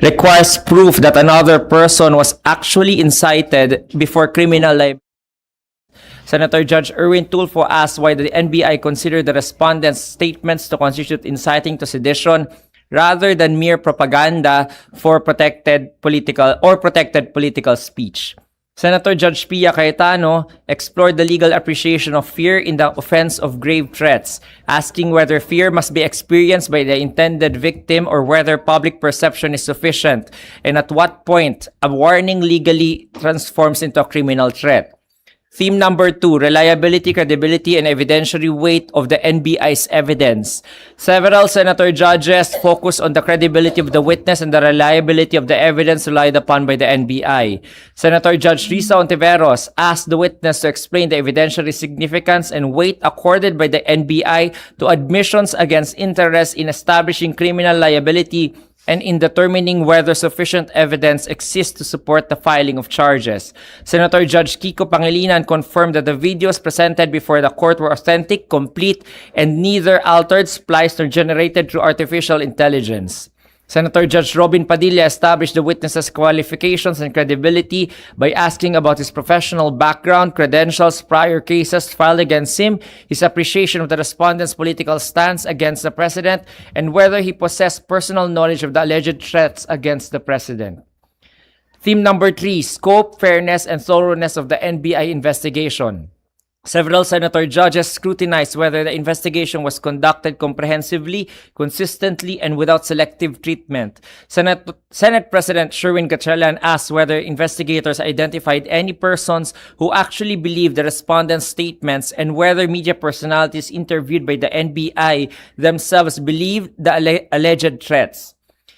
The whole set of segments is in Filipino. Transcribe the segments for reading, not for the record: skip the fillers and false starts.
requires proof that another person was actually incited before criminal liability. Senator Judge Erwin Tulfo asked why the NBI considered the respondent's statements to constitute inciting to sedition rather than mere propaganda for protected political speech. Senator Judge Pia Cayetano explored the legal appreciation of fear in the offense of grave threats, asking whether fear must be experienced by the intended victim or whether public perception is sufficient, and at what point a warning legally transforms into a criminal threat. Theme number 2, reliability, credibility, and evidentiary weight of the NBI's evidence. Several senator judges focus on the credibility of the witness and the reliability of the evidence relied upon by the NBI. Senator Judge Risa Ontiveros asked the witness to explain the evidentiary significance and weight accorded by the NBI to admissions against interest in establishing criminal liability and in determining whether sufficient evidence exists to support the filing of charges. Senator Judge Kiko Pangilinan confirmed that the videos presented before the court were authentic, complete, and neither altered, spliced, nor generated through artificial intelligence. Senator Judge Robin Padilla established the witness's qualifications and credibility by asking about his professional background, credentials, prior cases filed against him, his appreciation of the respondent's political stance against the president, and whether he possessed personal knowledge of the alleged threats against the president. Theme number 3, scope, fairness, and thoroughness of the NBI investigation. Several senator judges scrutinized whether the investigation was conducted comprehensively, consistently, and without selective treatment. Senate President Sherwin Gatchalian asked whether investigators identified any persons who actually believed the respondent's statements and whether media personalities interviewed by the NBI themselves believed the alleged threats.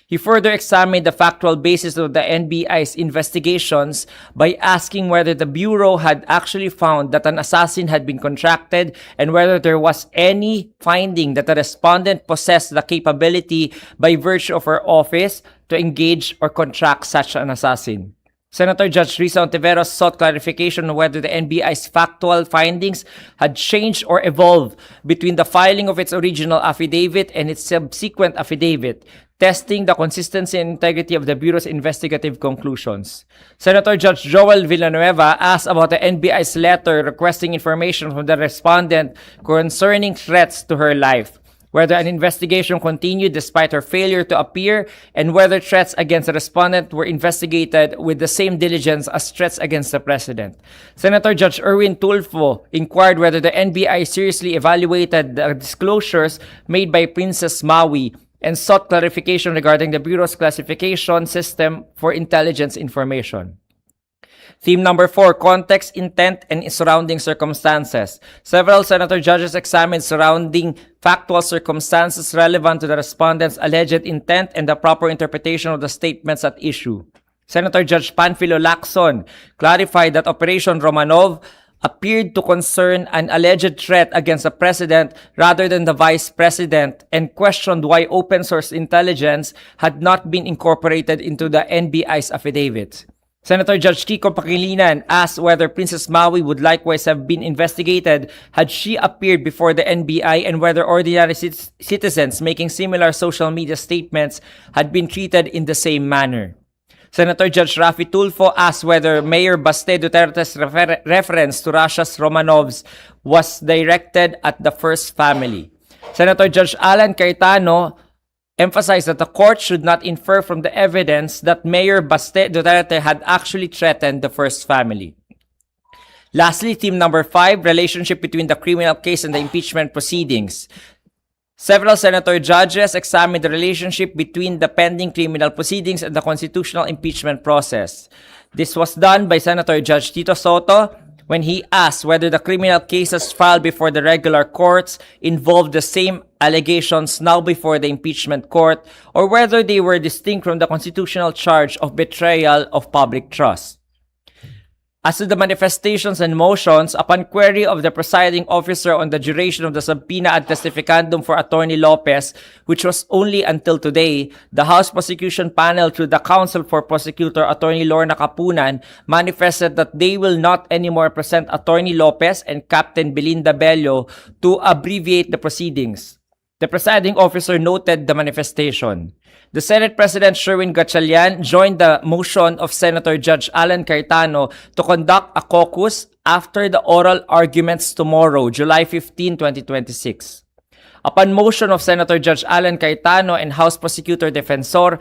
He further examined the factual basis of the NBI's investigations by asking whether the Bureau had actually found that an assassin had been contracted and whether there was any finding that the respondent possessed the capability by virtue of her office to engage or contract such an assassin. Senator Judge Risa Ontiveros sought clarification on whether the NBI's factual findings had changed or evolved between the filing of its original affidavit and its subsequent affidavit, testing the consistency and integrity of the Bureau's investigative conclusions. Senator Judge Joel Villanueva asked about the NBI's letter requesting information from the respondent concerning threats to her life, whether an investigation continued despite her failure to appear, and whether threats against the respondent were investigated with the same diligence as threats against the president. Senator Judge Erwin Tulfo inquired whether the NBI seriously evaluated the disclosures made by Princess Maui and sought clarification regarding the Bureau's classification system for intelligence information. Theme number 4, context, intent, and surrounding circumstances. Several senator judges examined surrounding factual circumstances relevant to the respondent's alleged intent and the proper interpretation of the statements at issue. Senator Judge Panfilo Lacson clarified that Operation Romanov appeared to concern an alleged threat against the president rather than the vice president, and questioned why open source intelligence had not been incorporated into the NBI's affidavit. Senator Judge Kiko Pangilinan asked whether Princess Maui would likewise have been investigated had she appeared before the NBI and whether ordinary citizens making similar social media statements had been treated in the same manner. Senator Judge Rafi Tulfo asked whether Mayor Baste Duterte's reference to Russia's Romanovs was directed at the first family. Senator Judge Alan Cayetano emphasized that the court should not infer from the evidence that Mayor Baste Duterte had actually threatened the first family. Lastly, theme number 5, relationship between the criminal case and the impeachment proceedings. Several senator judges examined the relationship between the pending criminal proceedings and the constitutional impeachment process. This was done by Senator Judge Tito Soto when he asked whether the criminal cases filed before the regular courts involved the same allegations now before the impeachment court, or whether they were distinct from the constitutional charge of betrayal of public trust. As to the manifestations and motions, upon query of the presiding officer on the duration of the subpoena ad testificandum for Attorney Lopez, which was only until today, the House Prosecution Panel, through the Counsel for Prosecutor Attorney Lorna Capunan, manifested that they will not anymore present Attorney Lopez and Captain Belinda Bello to abbreviate the proceedings. The presiding officer noted the manifestation. The Senate President Sherwin Gatchalian joined the motion of Senator Judge Alan Cayetano to conduct a caucus after the oral arguments tomorrow, July 15, 2026. Upon motion of Senator Judge Alan Cayetano and House Prosecutor Defensor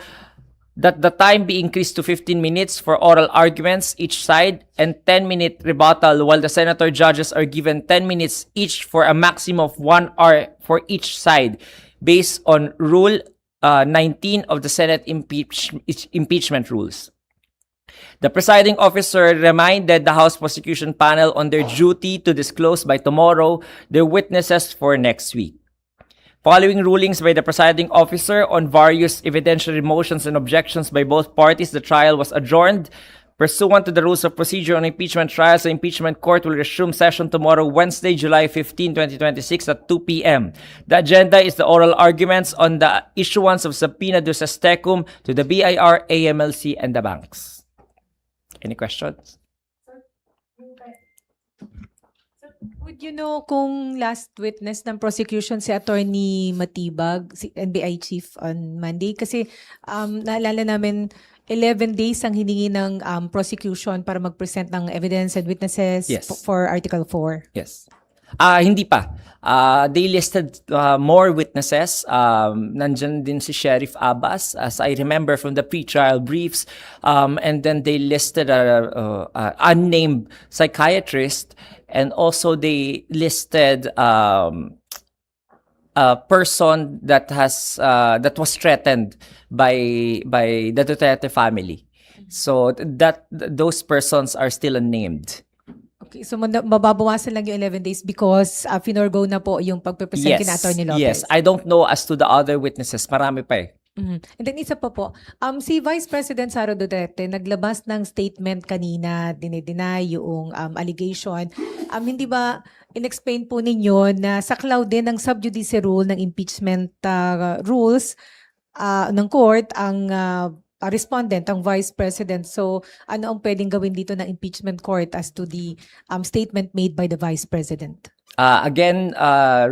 that the time be increased to 15 minutes for oral arguments each side and 10-minute rebuttal, while the senator judges are given 10 minutes each for a maximum of 1 hour for each side, based on Rule 19 of the Senate impeachment rules. The presiding officer reminded the House Prosecution Panel on their duty to disclose by tomorrow their witnesses for next week. Following rulings by the presiding officer on various evidentiary motions and objections by both parties, the trial was adjourned. Pursuant to the rules of procedure on impeachment trials, the impeachment court will resume session tomorrow, Wednesday, July 15, 2026 at 2 p.m. The agenda is the oral arguments on the issuance of subpoena duces tecum to the BIR, AMLC, and the banks. Any questions? Would you know kung last witness ng prosecution si Attorney Matibag, si NBI Chief on Monday? Kasi naalala namin 11 days ang hiningi ng prosecution para mag-present ng evidence and witnesses Yes. for Article 4. Yes. Hindi pa. They listed more witnesses. Nandyan din si Sheriff Abbas, as I remember from the pre-trial briefs. And then they listed a unnamed psychiatrist, and also they listed a person that was threatened by the Duterte family. So those persons are still unnamed. Okay, so mababawasan lang yung 11 days because finorgo na po yung pagpipresent kina Attorney Lopez. Yes. I don't know as to the other witnesses. Marami pa eh. And then isa pa po, si Vice President Sara Duterte naglabas ng statement kanina, dinideny yung allegation. Hindi ba in-explain po ninyo na saklaw din ng sub judice rule ng impeachment rules ng court ang respondent, ang Vice President. So ano ang pwedeng gawin dito ng impeachment court as to the statement made by the Vice President? Again,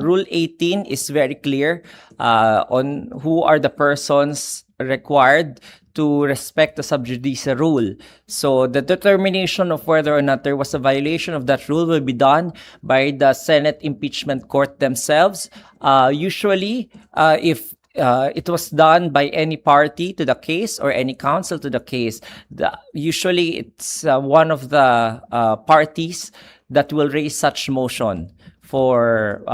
Rule 18 is very clear on who are the persons required to respect the sub judice rule. So the determination of whether or not there was a violation of that rule will be done by the Senate impeachment court themselves. Usually, if it was done by any party to the case or any counsel to the case, usually it's one of the parties that will raise such motion for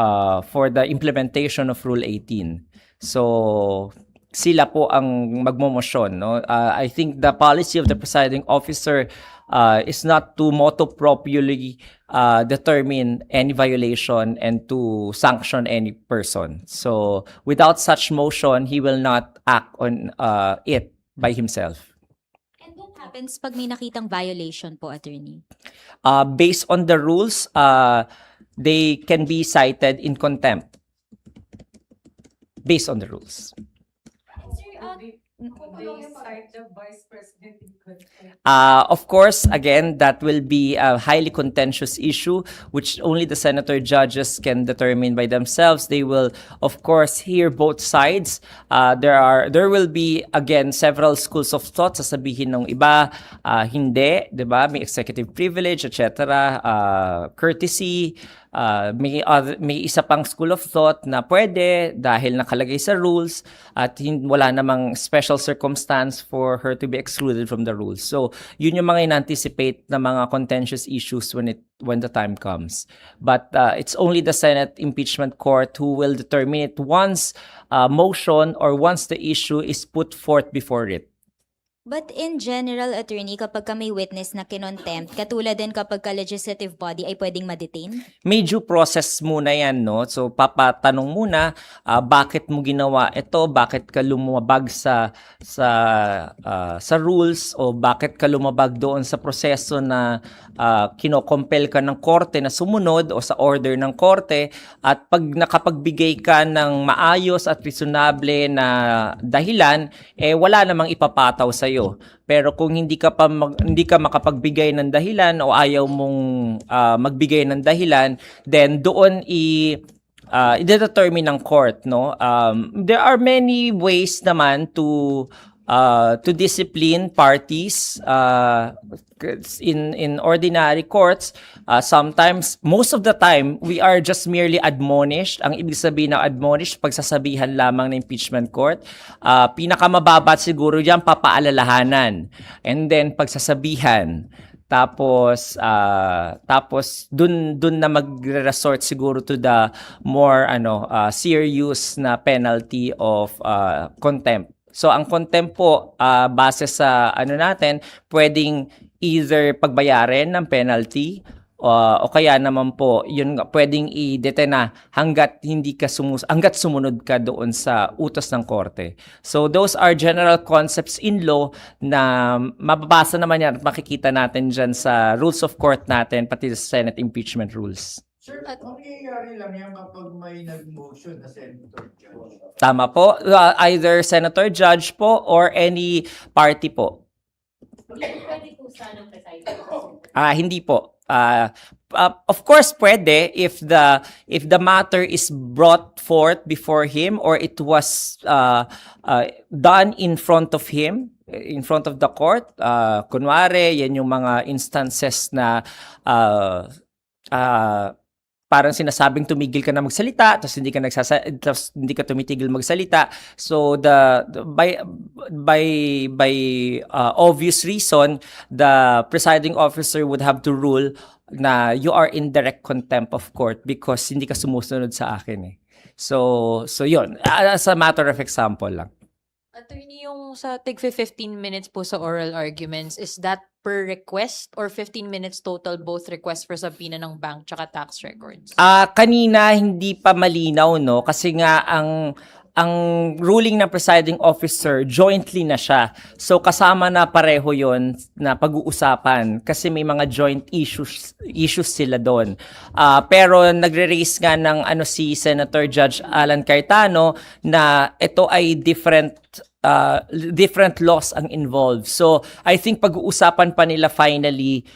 the implementation of Rule 18. So sila po ang magmomosyon, no? I think the policy of the presiding officer is not to motu proprially determine any violation and to sanction any person. So without such motion, he will not act on it by himself. And what happens pag may nakitang violation po, Attorney? Based on the rules, they can be cited in contempt. Based on the rules. Of course, again, that will be a highly contentious issue, which only the senator judges can determine by themselves. They will, of course, hear both sides. There will be, again, several schools of thought. Sasabihin ng iba, hindi, di ba? May executive privilege, etc. Courtesy. May isa pang school of thought na pwede dahil nakalagay sa rules at wala namang special circumstance for her to be excluded from the rules. So, yun yung mga in-anticipate na mga contentious issues when the time comes. But it's only the Senate impeachment court who will determine it once motion or once the issue is put forth before it. But in general, Attorney, kapag ka may witness na kinontempt, katulad din kapag ka legislative body ay pwedeng ma-detain? May due process muna yan, no? So, papatanong muna, bakit mo ginawa ito? Bakit ka lumabag sa rules? O bakit ka lumabag doon sa proseso na kinokompel ka ng korte na sumunod o sa order ng korte? At pag nakapagbigay ka ng maayos at reasonable na dahilan, wala namang ipapataw sa'yo. Pero kung hindi ka makapagbigay ng dahilan o ayaw mong magbigay ng dahilan, then doon i-determine ng court, no? There are many ways naman to discipline parties in ordinary courts. Sometimes, most of the time, we are just merely admonished. Ang ibig sabihin ng admonished, pagsasabihan lamang ng impeachment court. Pinakamababat siguro yan, papaalalahanan. And then, pagsasabihan. Tapos dun na magre-resort siguro to the more serious na penalty of contempt. So ang contempt po base sa natin, pwedeng either pagbayarin ng penalty o kaya naman po yun pwedeng i-detain hangga't hangga't sumunod ka doon sa utos ng korte. So those are general concepts in law na mababasa naman yan at makikita natin dyan sa rules of court natin pati sa Senate impeachment rules. Sir, mangyayari lang yan kapag may nag-motion na senator judge. Tama po, either senator judge po or any party po. Hindi po. Of course, pwede if the matter is brought forth before him or it was done in front of him, in front of the court. Kunwari, yan yung mga instances na parang sinasabing tumigil ka na magsalita tapos hindi ka tumitigil magsalita. So by obvious reason, the presiding officer would have to rule na you are in direct contempt of court because hindi ka sumusunod sa akin eh. So yun, as a matter of example lang. Attorney, yung sa tig 15 minutes po sa oral arguments, is that per request or 15 minutes total both request for subpoena ng bank tsaka tax records? Kanina hindi pa malinaw, no, kasi nga ang ruling ng presiding officer jointly na siya. So kasama na pareho 'yon na pag-uusapan kasi may mga joint issues sila doon. Pero nagre-raise nga ng si Senator Judge Alan Cayetano na ito ay different laws ang involved. So, I think pag-uusapan pa nila finally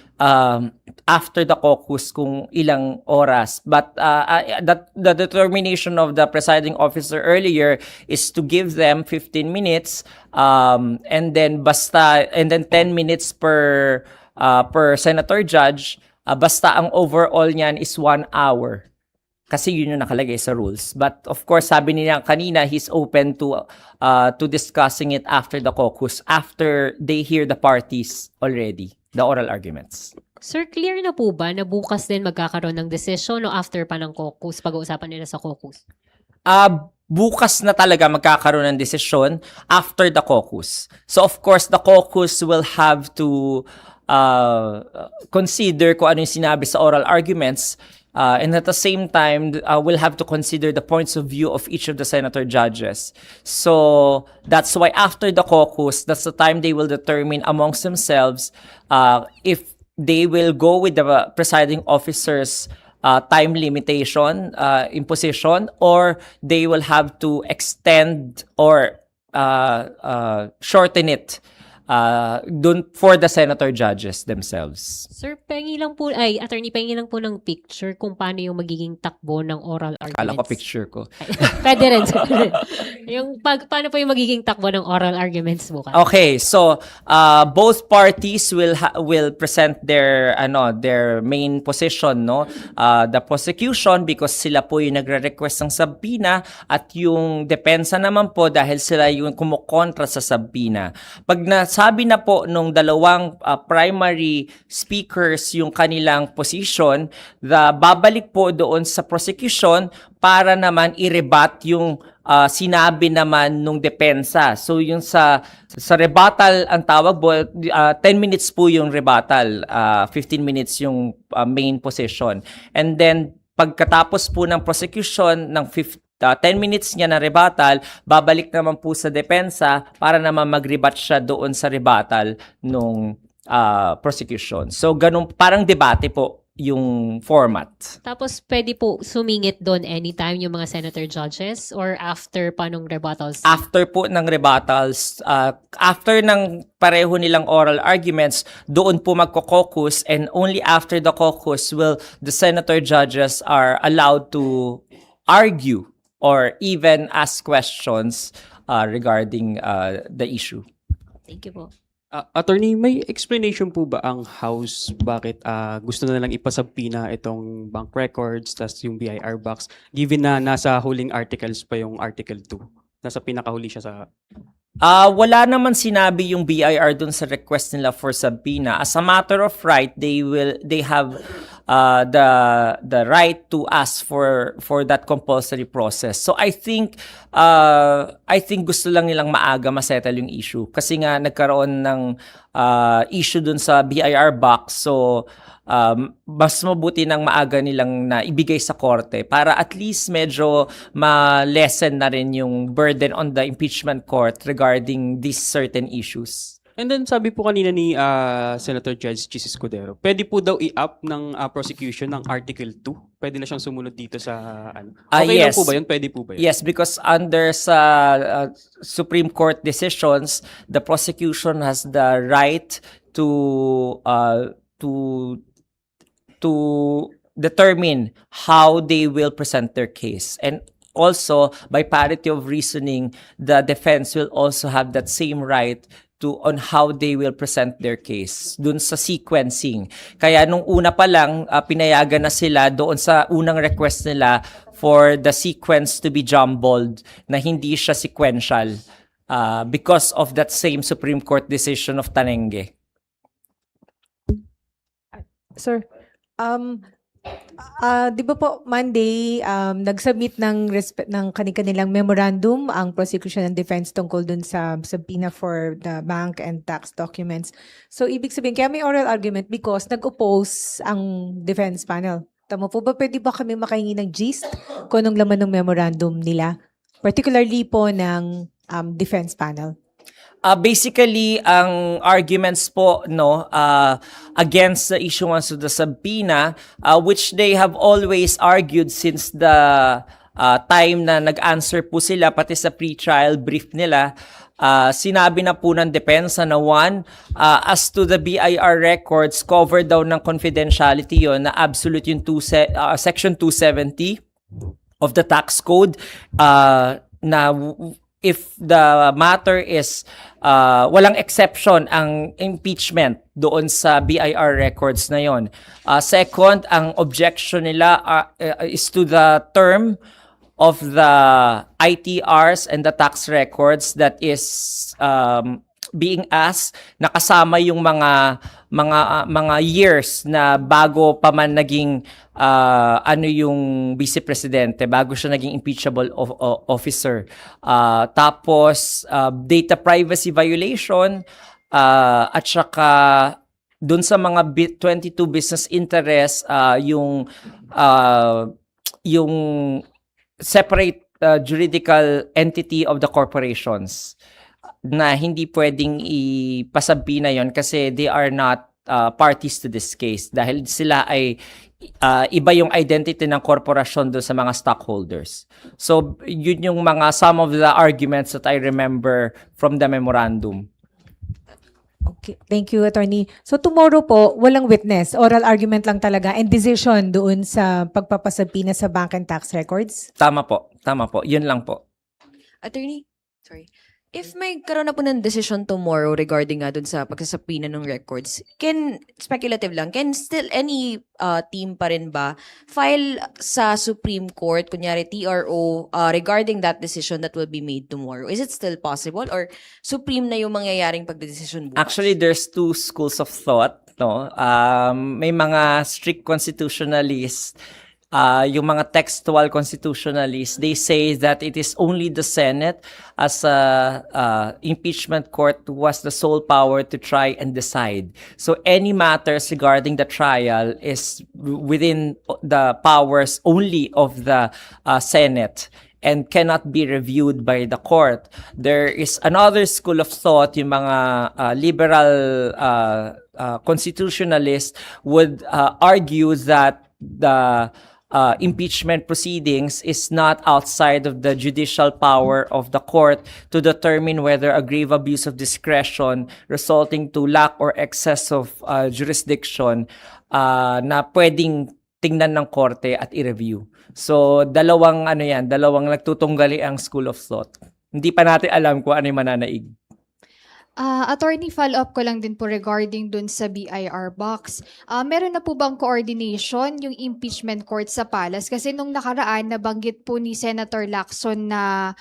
after the caucus kung ilang oras. But the determination of the presiding officer earlier is to give them 15 minutes and then 10 minutes per senator judge. Basta ang overall niyan is 1 hour. Kasi yun yung nakalagay sa rules. But of course, sabi niya kanina, he's open to discussing it after the caucus, after they hear the parties already, the oral arguments. Sir, clear na po ba na bukas din magkakaroon ng decision o after pa ng caucus, pag-uusapan nila sa caucus? Bukas na talaga magkakaroon ng desisyon after the caucus. So of course, the caucus will have to consider kung ano yung sinabi sa oral arguments. And at the same time, we'll have to consider the points of view of each of the senator judges. So that's why after the caucus, that's the time they will determine amongst themselves if they will go with the presiding officer's time limitation imposition, or they will have to extend or shorten it dun for the senator judges themselves. Sir, attorney, pengi lang po ng picture kung paano yung magiging takbo ng oral arguments. Kala ko picture ko. Pwede rin, sir. Paano po yung magiging takbo ng oral arguments bukas? Okay, so both parties will present their main position, no? The prosecution because sila po yung nagre-request ng subpoena at yung depensa naman po dahil sila yung kumukontra sa subpoena. Pag nasabi na po nung dalawang primary speakers yung kanilang position, babalik po doon sa prosecution para naman i-rebut yung sinabi naman nung depensa. So yung sa rebuttal ang tawag po, 10 minutes po yung rebuttal, 15 minutes yung main position. And then pagkatapos po ng prosecution ng 10 minutes niya na rebuttal, babalik naman po sa depensa para naman mag-rebut siya doon sa rebuttal nung prosecution. So ganun, parang debate po yung format. Tapos pwede po sumingit doon anytime yung mga senator judges or after pa nung rebuttals? After po ng rebuttals, after ng pareho nilang oral arguments, doon po magko-caucus, and only after the caucus will the senator judges are allowed to argue or even ask questions regarding the issue. Thank you po. Attorney, may explanation po ba ang House bakit gusto na lang ipasabpina itong bank records tas yung BIR box given na nasa huling articles pa yung Article 2? Nasa pinakahuli siya sa... Wala naman sinabi yung BIR dun sa request nila for subpoena. As a matter of right, they have the right to ask for that compulsory process. So I think gusto lang nilang maaga masettle yung issue kasi nga nagkaroon ng issue dun sa BIR box. So mas mabuti nang maaga nilang na ibigay sa korte para at least medyo ma-lessen na rin yung burden on the impeachment court regarding these certain issues. And then sabi po kanina ni Senator Judge Chis Escudero, pwede po daw i-up ng prosecution ng Article 2? Pwede na siyang sumunod dito sa ano? Okay lang Yes. po ba yun? Pwede po ba yun? Yes, because under sa Supreme Court decisions, the prosecution has the right to determine how they will present their case. And also, by parity of reasoning, the defense will also have that same right on how they will present their case dun sa sequencing. Kaya nung una pa lang, pinayagan na sila doon sa unang request nila for the sequence to be jumbled na hindi siya sequential because of that same Supreme Court decision of Tanenge. Sir, di ba po Monday nag-submit ng kanilang memorandum ang prosecution and defense tungkol dun sa subpoena for the bank and tax documents. So ibig sabihin kaya may oral argument because nag-oppose ang defense panel. Tama po ba? Pwede ba kami makahingi ng gist kung anong laman ng memorandum nila? Particularly po ng defense panel. Basically, ang arguments po against the issuance of the subpoena, which they have always argued since the time na nag-answer po sila, pati sa pre-trial brief nila, sinabi na po ng depensa na as to the BIR records, covered daw ng confidentiality yon na absolute yung Section 270 of the tax code na if the matter is walang exception ang impeachment doon sa BIR records na yon. Second, ang objection nila is to the term of the ITRs and the tax records that is being asked, nakasama yung mga years na bago pa man naging yung vice presidente, bago siya naging impeachable officer. Tapos data privacy violation at saka dun sa mga 22 business interests, yung separate juridical entity of the corporations na hindi pwedeng ipasabpina yon kasi they are not parties to this case dahil sila ay iba yung identity ng korporasyon doon sa mga stockholders. So yun yung some of the arguments that I remember from the memorandum. Okay, thank you, Attorney. So tomorrow po, walang witness, oral argument lang talaga and decision doon sa pagpapasabpina sa bank and tax records? Tama po, yun lang po. Attorney, sorry. If may karoon na po ng decision tomorrow regarding nga dun sa pagsasapina ng records, speculative lang, can still any team pa rin ba file sa Supreme Court, kunyari TRO, regarding that decision that will be made tomorrow? Is it still possible or Supreme na yung mangyayaring pagdedesisyon bukas? Actually, there's two schools of thought. May mga strict constitutionalists, yung mga textual constitutionalists, they say that it is only the Senate as a impeachment court who has the sole power to try and decide. So any matters regarding the trial is within the powers only of the Senate and cannot be reviewed by the court. There is another school of thought, yung mga liberal constitutionalists would argue that the impeachment proceedings is not outside of the judicial power of the court to determine whether a grave abuse of discretion resulting to lack or excess of jurisdiction na pwedeng tingnan ng korte at i-review. So, dalawang nagtutunggali ang school of thought. Hindi pa natin alam kung ano yung mananaig. Attorney, follow-up ko lang din po regarding dun sa BIR box. Meron na po bang coordination yung impeachment court sa Palace? Kasi nung nakaraan, nabanggit po ni Senator Lacson na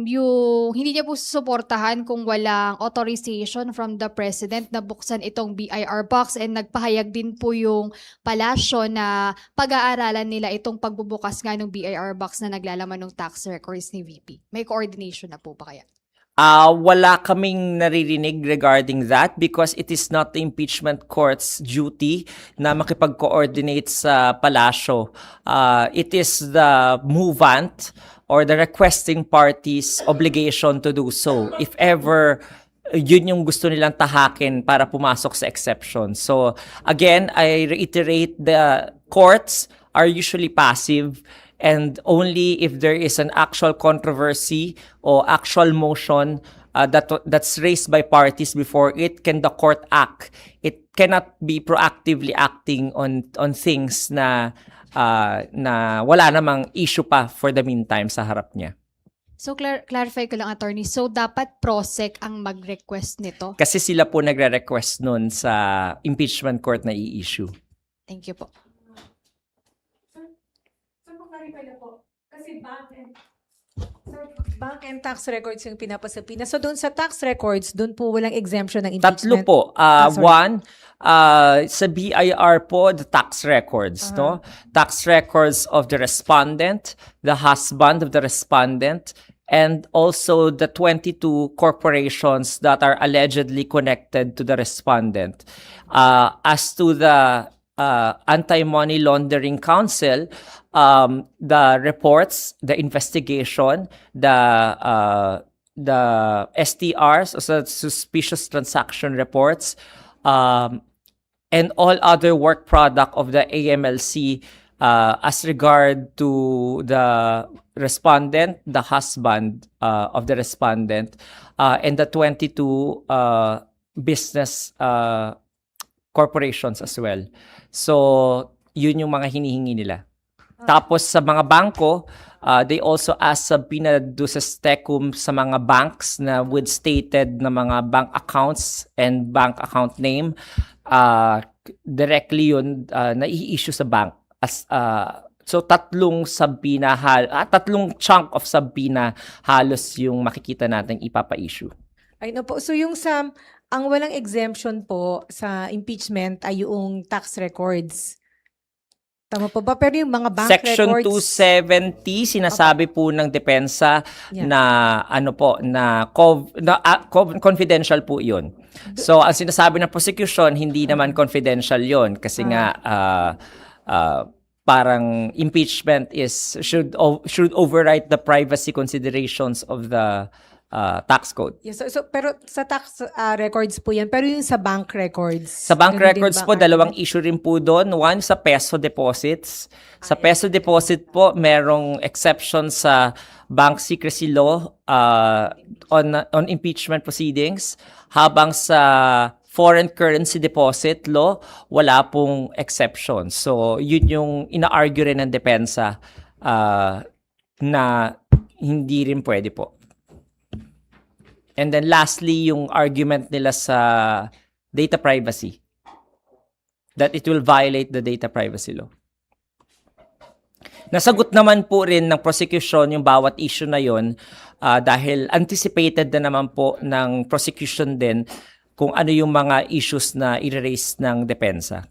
yung hindi niya po susuportahan kung walang authorization from the President na buksan itong BIR box, and nagpahayag din po yung palasyo na pag-aaralan nila itong pagbubukas nga ng BIR box na naglalaman ng tax records ni VP. May coordination na po ba kaya? Wala kaming naririnig regarding that because it is not the impeachment court's duty na makipag-coordinate sa palasyo. It is the movant or the requesting party's obligation to do so if ever yun yung gusto nilang tahakin para pumasok sa exception. So again, I reiterate, the courts are usually passive, and only if there is an actual controversy or actual motion that's raised by parties before it can the court act. It cannot be proactively acting on things na wala namang issue pa for the meantime sa harap niya. So, clarify ko lang, attorney. So, dapat PROSEC ang mag-request nito? Kasi sila po nagre-request nun sa impeachment court na i-issue. Thank you po. Kasi bank and tax records yung pinapasapina. So doon sa tax records, doon po walang exemption ng Tatlo impeachment? po. Sorry. One, sa BIR po, the tax records, no? Tax records of the respondent, the husband of the respondent, and also the 22 corporations that are allegedly connected to the respondent. As to the Anti-Money Laundering Council, the reports, the investigation, the STRs, also suspicious transaction reports, and all other work product of the AMLC as regard to the respondent, the husband of the respondent, and the 22 business corporations as well. So, yun yung mga hinihingi nila. Tapos sa mga bangko, they also ask subpoena duces tecum sa mga banks na with stated na mga bank accounts and bank account name. Directly yun na i-issue sa bank. So tatlong subpoena, tatlong chunk of subpoena halos yung makikita natin ipapa-issue. Ay no po. So yung ang walang exemption po sa impeachment ay yung tax records. Tama po ba? Pero yung mga bank Section records... 270, sinasabi po ng depensa na confidential po yun. So, ang sinasabi ng prosecution, hindi naman confidential yun kasi nga parang impeachment should override the privacy considerations of the tax code. Yes, so pero sa tax records po yan. Pero yung sa bank records... Sa bank ganun din records ba, po, Arthur? dalawang issue rin po doon. One, sa peso deposits. Sa peso deposit po, merong exception sa bank secrecy law on impeachment proceedings. Habang sa foreign currency deposit law, wala pong exception. So, yun yung ina-argue rin ng depensa na hindi rin pwede po. And then lastly, yung argument nila sa data privacy, that it will violate the data privacy law. Nasagot naman po rin ng prosecution yung bawat issue na yon dahil anticipated na naman po ng prosecution din kung ano yung mga issues na i-raise ng depensa.